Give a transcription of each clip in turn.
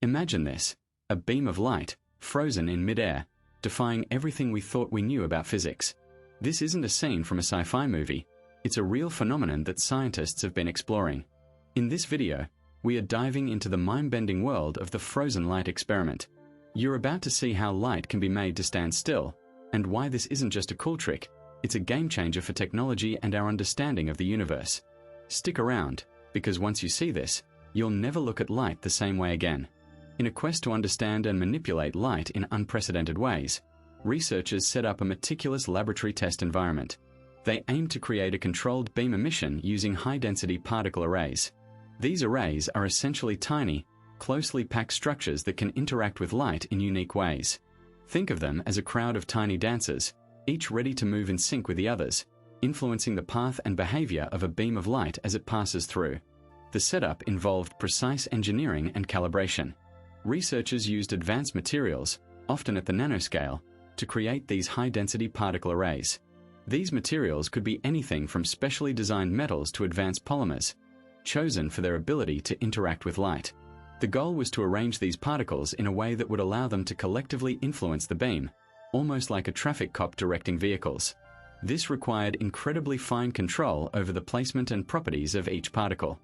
Imagine this, a beam of light, frozen in midair, defying everything we thought we knew about physics. This isn't a scene from a sci-fi movie, it's a real phenomenon that scientists have been exploring. In this video, we are diving into the mind-bending world of the frozen light experiment. You're about to see how light can be made to stand still, and why this isn't just a cool trick, it's a game changer for technology and our understanding of the universe. Stick around, because once you see this, you'll never look at light the same way again. In a quest to understand and manipulate light in unprecedented ways, researchers set up a meticulous laboratory test environment. They aim to create a controlled beam emission using high-density particle arrays. These arrays are essentially tiny, closely packed structures that can interact with light in unique ways. Think of them as a crowd of tiny dancers, each ready to move in sync with the others, influencing the path and behavior of a beam of light as it passes through. The setup involved precise engineering and calibration. Researchers used advanced materials, often at the nanoscale, to create these high-density particle arrays. These materials could be anything from specially designed metals to advanced polymers, chosen for their ability to interact with light. The goal was to arrange these particles in a way that would allow them to collectively influence the beam, almost like a traffic cop directing vehicles. This required incredibly fine control over the placement and properties of each particle.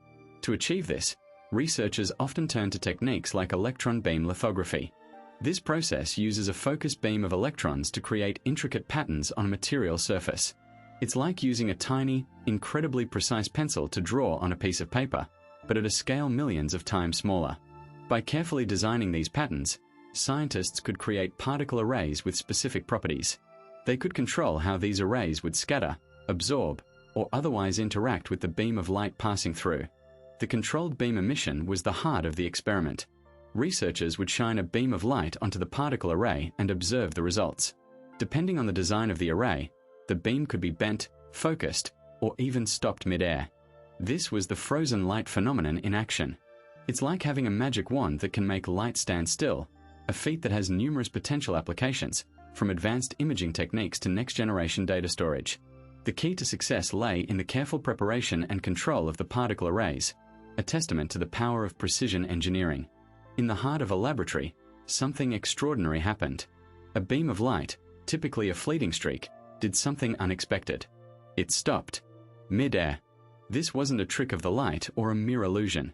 To achieve this, researchers often turn to techniques like electron beam lithography. This process uses a focused beam of electrons to create intricate patterns on a material surface. It's like using a tiny, incredibly precise pencil to draw on a piece of paper, but at a scale millions of times smaller. By carefully designing these patterns, scientists could create particle arrays with specific properties. They could control how these arrays would scatter, absorb, or otherwise interact with the beam of light passing through. The controlled beam emission was the heart of the experiment. Researchers would shine a beam of light onto the particle array and observe the results. Depending on the design of the array, the beam could be bent, focused, or even stopped midair. This was the frozen light phenomenon in action. It's like having a magic wand that can make light stand still, a feat that has numerous potential applications, from advanced imaging techniques to next-generation data storage. The key to success lay in the careful preparation and control of the particle arrays, a testament to the power of precision engineering. In the heart of a laboratory, something extraordinary happened. A beam of light, typically a fleeting streak, did something unexpected. It stopped. Mid-air. This wasn't a trick of the light or a mere illusion.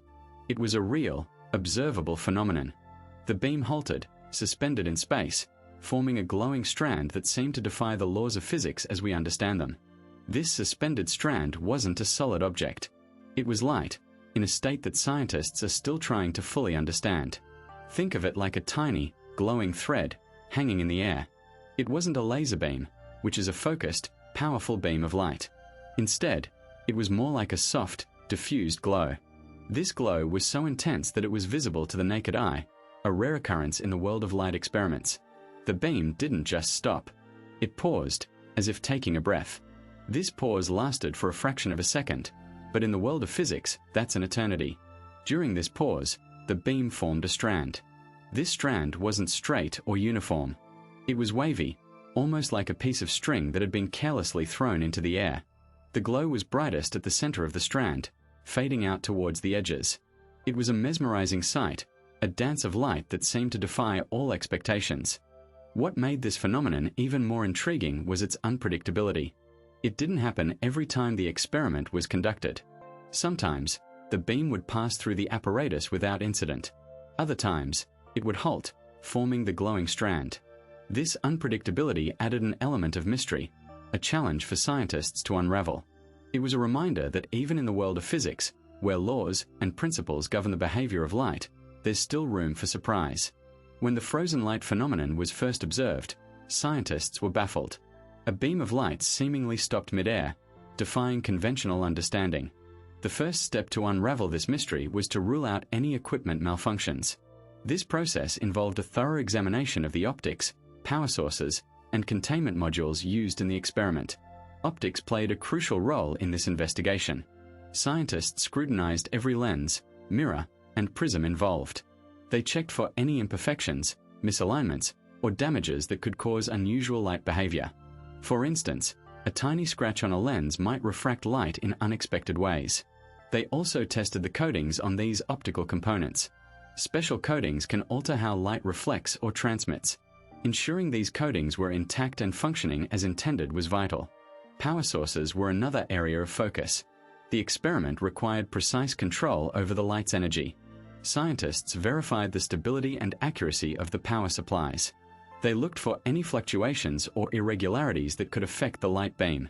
It was a real, observable phenomenon. The beam halted, suspended in space, forming a glowing strand that seemed to defy the laws of physics as we understand them. This suspended strand wasn't a solid object. It was light, in a state that scientists are still trying to fully understand. Think of it like a tiny, glowing thread, hanging in the air. It wasn't a laser beam, which is a focused, powerful beam of light. Instead, it was more like a soft, diffused glow. This glow was so intense that it was visible to the naked eye, a rare occurrence in the world of light experiments. The beam didn't just stop. It paused, as if taking a breath. This pause lasted for a fraction of a second, but in the world of physics, that's an eternity. During this pause, the beam formed a strand. This strand wasn't straight or uniform. It was wavy, almost like a piece of string that had been carelessly thrown into the air. The glow was brightest at the center of the strand, fading out towards the edges. It was a mesmerizing sight, a dance of light that seemed to defy all expectations. What made this phenomenon even more intriguing was its unpredictability. It didn't happen every time the experiment was conducted. Sometimes, the beam would pass through the apparatus without incident. Other times, it would halt, forming the glowing strand. This unpredictability added an element of mystery, a challenge for scientists to unravel. It was a reminder that even in the world of physics, where laws and principles govern the behavior of light, there's still room for surprise. When the frozen light phenomenon was first observed, scientists were baffled. A beam of light seemingly stopped midair, defying conventional understanding. The first step to unravel this mystery was to rule out any equipment malfunctions. This process involved a thorough examination of the optics, power sources, and containment modules used in the experiment. Optics played a crucial role in this investigation. Scientists scrutinized every lens, mirror, and prism involved. They checked for any imperfections, misalignments, or damages that could cause unusual light behavior. For instance, a tiny scratch on a lens might refract light in unexpected ways. They also tested the coatings on these optical components. Special coatings can alter how light reflects or transmits. Ensuring these coatings were intact and functioning as intended was vital. Power sources were another area of focus. The experiment required precise control over the light's energy. Scientists verified the stability and accuracy of the power supplies. They looked for any fluctuations or irregularities that could affect the light beam.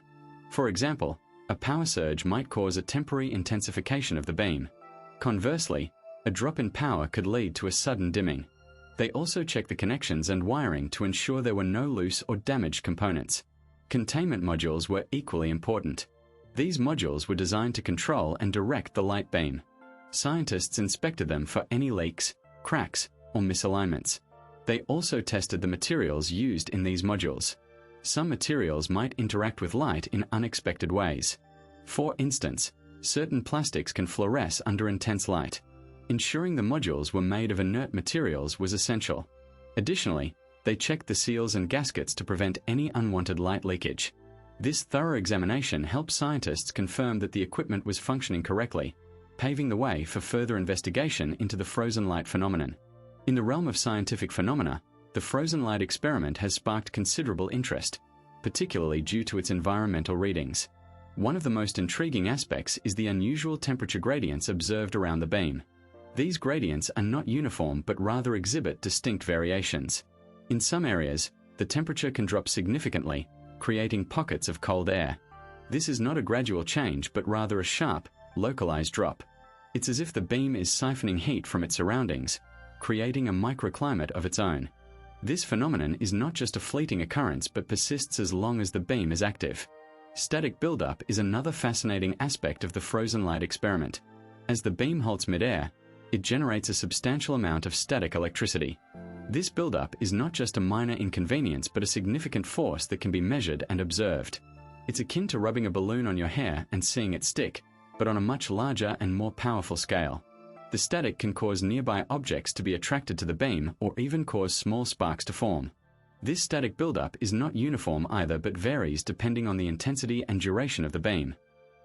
For example, a power surge might cause a temporary intensification of the beam. Conversely, a drop in power could lead to a sudden dimming. They also checked the connections and wiring to ensure there were no loose or damaged components. Containment modules were equally important. These modules were designed to control and direct the light beam. Scientists inspected them for any leaks, cracks, or misalignments. They also tested the materials used in these modules. Some materials might interact with light in unexpected ways. For instance, certain plastics can fluoresce under intense light. Ensuring the modules were made of inert materials was essential. Additionally, they checked the seals and gaskets to prevent any unwanted light leakage. This thorough examination helped scientists confirm that the equipment was functioning correctly, paving the way for further investigation into the frozen light phenomenon. In the realm of scientific phenomena, the frozen light experiment has sparked considerable interest, particularly due to its environmental readings. One of the most intriguing aspects is the unusual temperature gradients observed around the beam. These gradients are not uniform but rather exhibit distinct variations. In some areas, the temperature can drop significantly, creating pockets of cold air. This is not a gradual change but rather a sharp, localized drop. It's as if the beam is siphoning heat from its surroundings, creating a microclimate of its own. This phenomenon is not just a fleeting occurrence but persists as long as the beam is active. Static buildup is another fascinating aspect of the frozen light experiment. As the beam halts midair, it generates a substantial amount of static electricity. This buildup is not just a minor inconvenience but a significant force that can be measured and observed. It's akin to rubbing a balloon on your hair and seeing it stick, but on a much larger and more powerful scale. The static can cause nearby objects to be attracted to the beam or even cause small sparks to form. This static buildup is not uniform either but varies depending on the intensity and duration of the beam.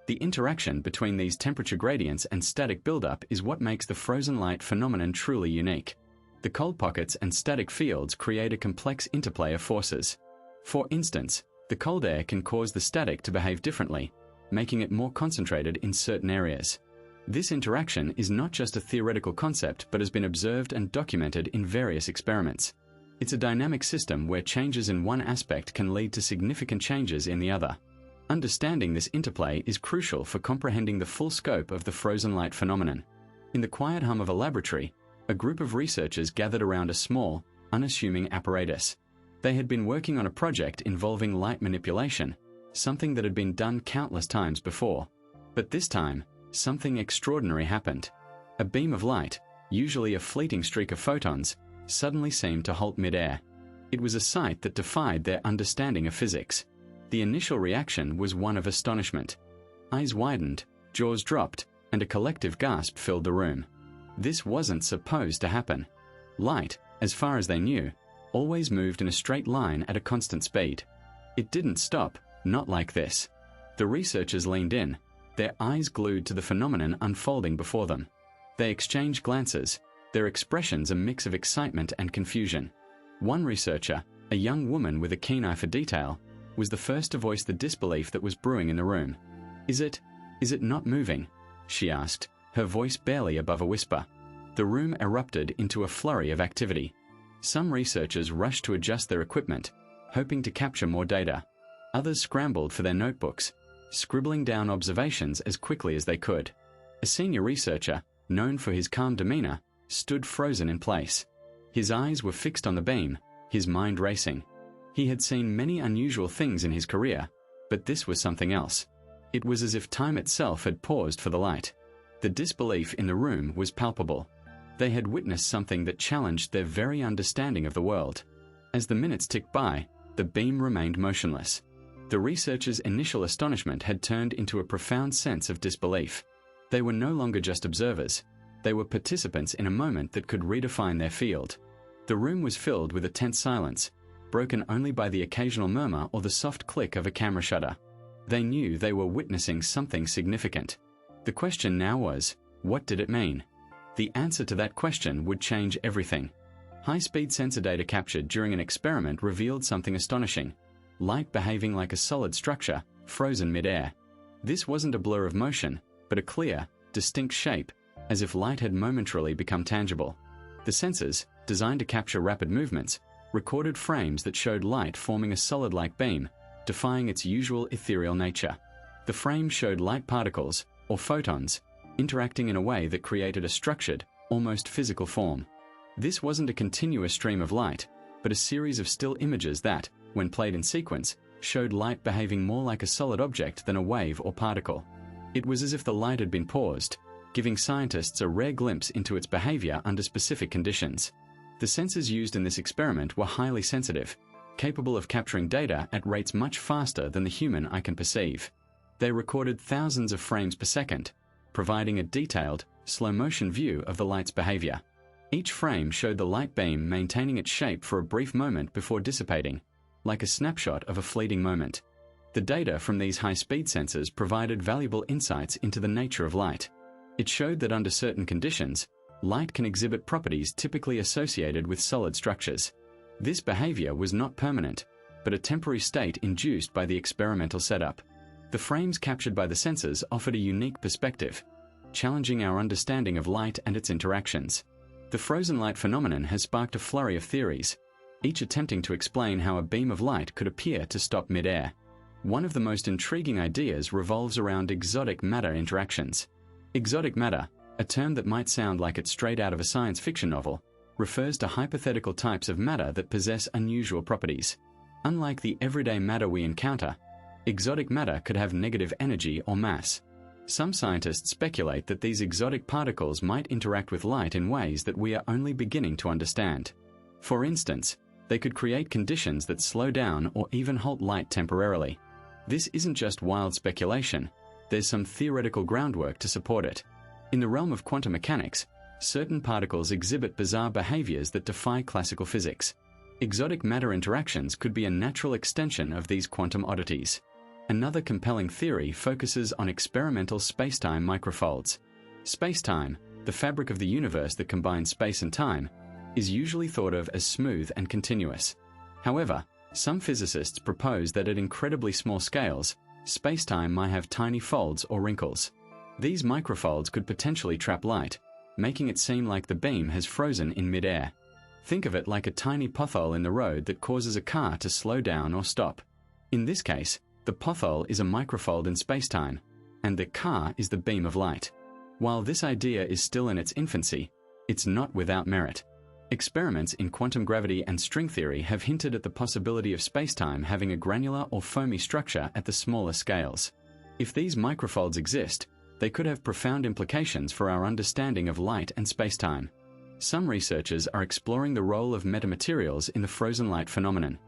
The interaction between these temperature gradients and static buildup is what makes the frozen light phenomenon truly unique. The cold pockets and static fields create a complex interplay of forces. For instance, the cold air can cause the static to behave differently, making it more concentrated in certain areas. This interaction is not just a theoretical concept but has been observed and documented in various experiments. It's a dynamic system where changes in one aspect can lead to significant changes in the other. Understanding this interplay is crucial for comprehending the full scope of the frozen light phenomenon. In the quiet hum of a laboratory, a group of researchers gathered around a small, unassuming apparatus. They had been working on a project involving light manipulation, something that had been done countless times before. But this time, something extraordinary happened. A beam of light, usually a fleeting streak of photons, suddenly seemed to halt midair. It was a sight that defied their understanding of physics. The initial reaction was one of astonishment. Eyes widened, jaws dropped, and a collective gasp filled the room. This wasn't supposed to happen. Light, as far as they knew, always moved in a straight line at a constant speed. It didn't stop, not like this. The researchers leaned in, their eyes glued to the phenomenon unfolding before them. They exchanged glances, their expressions a mix of excitement and confusion. One researcher, a young woman with a keen eye for detail, was the first to voice the disbelief that was brewing in the room. Is it not moving?" she asked, her voice barely above a whisper. The room erupted into a flurry of activity. Some researchers rushed to adjust their equipment, hoping to capture more data. Others scrambled for their notebooks, scribbling down observations as quickly as they could. A senior researcher, known for his calm demeanor, stood frozen in place. His eyes were fixed on the beam, his mind racing. He had seen many unusual things in his career, but this was something else. It was as if time itself had paused for the light. The disbelief in the room was palpable. They had witnessed something that challenged their very understanding of the world. As the minutes ticked by, the beam remained motionless. The researchers' initial astonishment had turned into a profound sense of disbelief. They were no longer just observers. They were participants in a moment that could redefine their field. The room was filled with a tense silence, broken only by the occasional murmur or the soft click of a camera shutter. They knew they were witnessing something significant. The question now was, what did it mean? The answer to that question would change everything. High-speed sensor data captured during an experiment revealed something astonishing: light behaving like a solid structure, frozen mid-air. This wasn't a blur of motion, but a clear, distinct shape, as if light had momentarily become tangible. The sensors, designed to capture rapid movements, recorded frames that showed light forming a solid-like beam, defying its usual ethereal nature. The frame showed light particles, or photons, interacting in a way that created a structured, almost physical form. This wasn't a continuous stream of light, but a series of still images that, when played in sequence, showed light behaving more like a solid object than a wave or particle. It was as if the light had been paused, giving scientists a rare glimpse into its behavior under specific conditions. The sensors used in this experiment were highly sensitive, capable of capturing data at rates much faster than the human eye can perceive. They recorded thousands of frames per second, providing a detailed, slow-motion view of the light's behavior. Each frame showed the light beam maintaining its shape for a brief moment before dissipating, like a snapshot of a fleeting moment. The data from these high-speed sensors provided valuable insights into the nature of light. It showed that under certain conditions, light can exhibit properties typically associated with solid structures. This behavior was not permanent, but a temporary state induced by the experimental setup. The frames captured by the sensors offered a unique perspective, challenging our understanding of light and its interactions. The frozen light phenomenon has sparked a flurry of theories, each attempting to explain how a beam of light could appear to stop mid-air. One of the most intriguing ideas revolves around exotic matter interactions. Exotic matter, a term that might sound like it's straight out of a science fiction novel, refers to hypothetical types of matter that possess unusual properties. Unlike the everyday matter we encounter, exotic matter could have negative energy or mass. Some scientists speculate that these exotic particles might interact with light in ways that we are only beginning to understand. For instance, they could create conditions that slow down or even halt light temporarily. This isn't just wild speculation, there's some theoretical groundwork to support it. In the realm of quantum mechanics, certain particles exhibit bizarre behaviors that defy classical physics. Exotic matter interactions could be a natural extension of these quantum oddities. Another compelling theory focuses on experimental spacetime microfolds. Spacetime, the fabric of the universe that combines space and time, is usually thought of as smooth and continuous. However, some physicists propose that at incredibly small scales, spacetime might have tiny folds or wrinkles. These microfolds could potentially trap light, making it seem like the beam has frozen in mid-air. Think of it like a tiny pothole in the road that causes a car to slow down or stop. In this case, the pothole is a microfold in spacetime, and the car is the beam of light. While this idea is still in its infancy, it's not without merit. Experiments in quantum gravity and string theory have hinted at the possibility of spacetime having a granular or foamy structure at the smaller scales. If these microfolds exist, they could have profound implications for our understanding of light and spacetime. Some researchers are exploring the role of metamaterials in the frozen light phenomenon.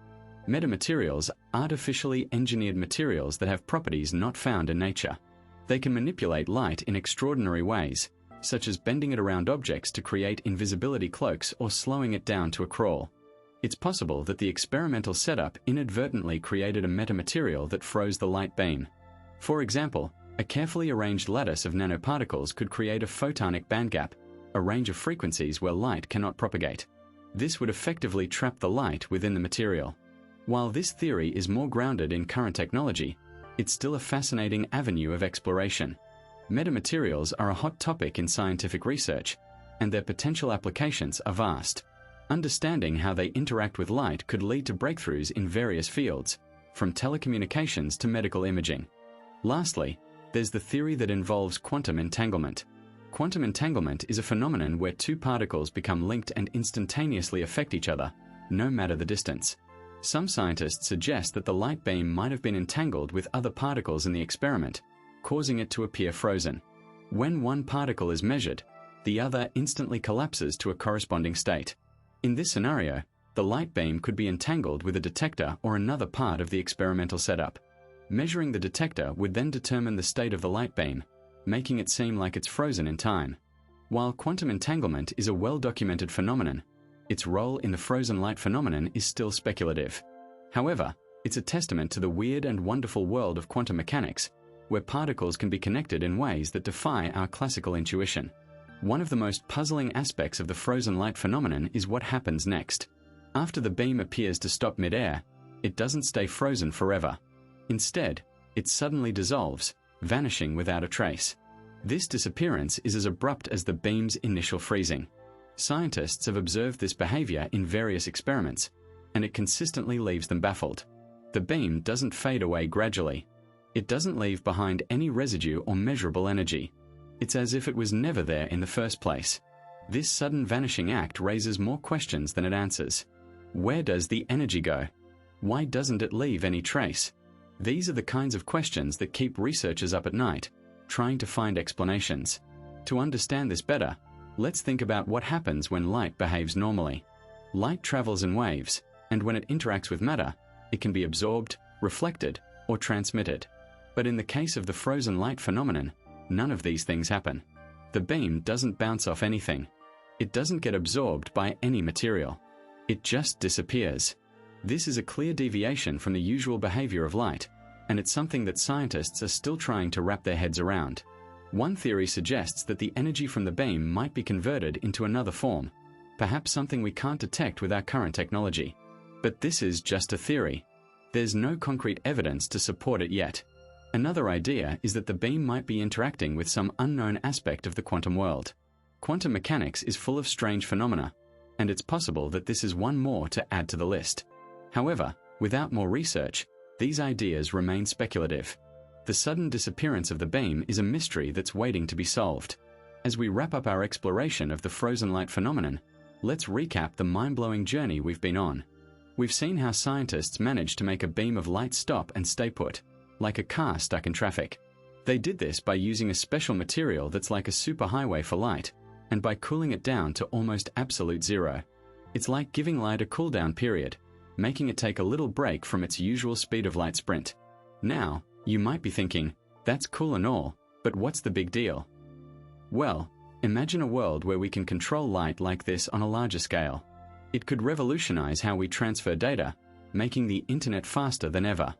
Metamaterials are artificially engineered materials that have properties not found in nature. They can manipulate light in extraordinary ways, such as bending it around objects to create invisibility cloaks or slowing it down to a crawl. It's possible that the experimental setup inadvertently created a metamaterial that froze the light beam. For example, a carefully arranged lattice of nanoparticles could create a photonic bandgap, a range of frequencies where light cannot propagate. This would effectively trap the light within the material. While this theory is more grounded in current technology, it's still a fascinating avenue of exploration. Metamaterials are a hot topic in scientific research, and their potential applications are vast. Understanding how they interact with light could lead to breakthroughs in various fields, from telecommunications to medical imaging. Lastly, there's the theory that involves quantum entanglement. Quantum entanglement is a phenomenon where two particles become linked and instantaneously affect each other, no matter the distance. Some scientists suggest that the light beam might have been entangled with other particles in the experiment, causing it to appear frozen. When one particle is measured, the other instantly collapses to a corresponding state. In this scenario, the light beam could be entangled with a detector or another part of the experimental setup. Measuring the detector would then determine the state of the light beam, making it seem like it's frozen in time. While quantum entanglement is a well-documented phenomenon, its role in the frozen light phenomenon is still speculative. However, it's a testament to the weird and wonderful world of quantum mechanics, where particles can be connected in ways that defy our classical intuition. One of the most puzzling aspects of the frozen light phenomenon is what happens next. After the beam appears to stop mid-air, it doesn't stay frozen forever. Instead, it suddenly dissolves, vanishing without a trace. This disappearance is as abrupt as the beam's initial freezing. Scientists have observed this behavior in various experiments, and it consistently leaves them baffled. The beam doesn't fade away gradually. It doesn't leave behind any residue or measurable energy. It's as if it was never there in the first place. This sudden vanishing act raises more questions than it answers. Where does the energy go? Why doesn't it leave any trace? These are the kinds of questions that keep researchers up at night, trying to find explanations. To understand this better, let's think about what happens when light behaves normally. Light travels in waves, and when it interacts with matter, it can be absorbed, reflected, or transmitted. But in the case of the frozen light phenomenon, none of these things happen. The beam doesn't bounce off anything. It doesn't get absorbed by any material. It just disappears. This is a clear deviation from the usual behavior of light, and it's something that scientists are still trying to wrap their heads around. One theory suggests that the energy from the beam might be converted into another form, perhaps something we can't detect with our current technology. But this is just a theory. There's no concrete evidence to support it yet. Another idea is that the beam might be interacting with some unknown aspect of the quantum world. Quantum mechanics is full of strange phenomena, and it's possible that this is one more to add to the list. However, without more research, these ideas remain speculative. The sudden disappearance of the beam is a mystery that's waiting to be solved. As we wrap up our exploration of the frozen light phenomenon, let's recap the mind-blowing journey we've been on. We've seen how scientists managed to make a beam of light stop and stay put, like a car stuck in traffic. They did this by using a special material that's like a superhighway for light, and by cooling it down to almost absolute zero. It's like giving light a cool-down period, making it take a little break from its usual speed of light sprint. Now, you might be thinking, that's cool and all, but what's the big deal? Well, imagine a world where we can control light like this on a larger scale. It could revolutionize how we transfer data, making the internet faster than ever.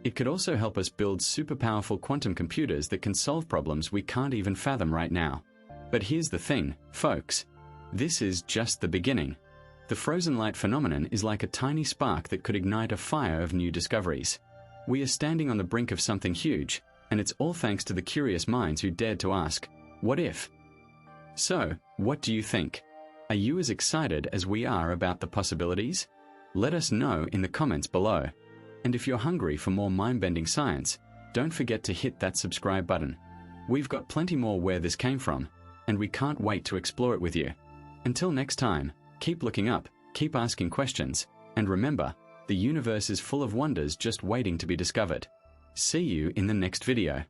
It could also help us build super powerful quantum computers that can solve problems we can't even fathom right now. But here's the thing, folks. This is just the beginning. The frozen light phenomenon is like a tiny spark that could ignite a fire of new discoveries. We are standing on the brink of something huge, and it's all thanks to the curious minds who dared to ask, what if? So, what do you think? Are you as excited as we are about the possibilities? Let us know in the comments below. And if you're hungry for more mind-bending science, don't forget to hit that subscribe button. We've got plenty more where this came from, and we can't wait to explore it with you. Until next time, keep looking up, keep asking questions, and remember, the universe is full of wonders just waiting to be discovered. See you in the next video.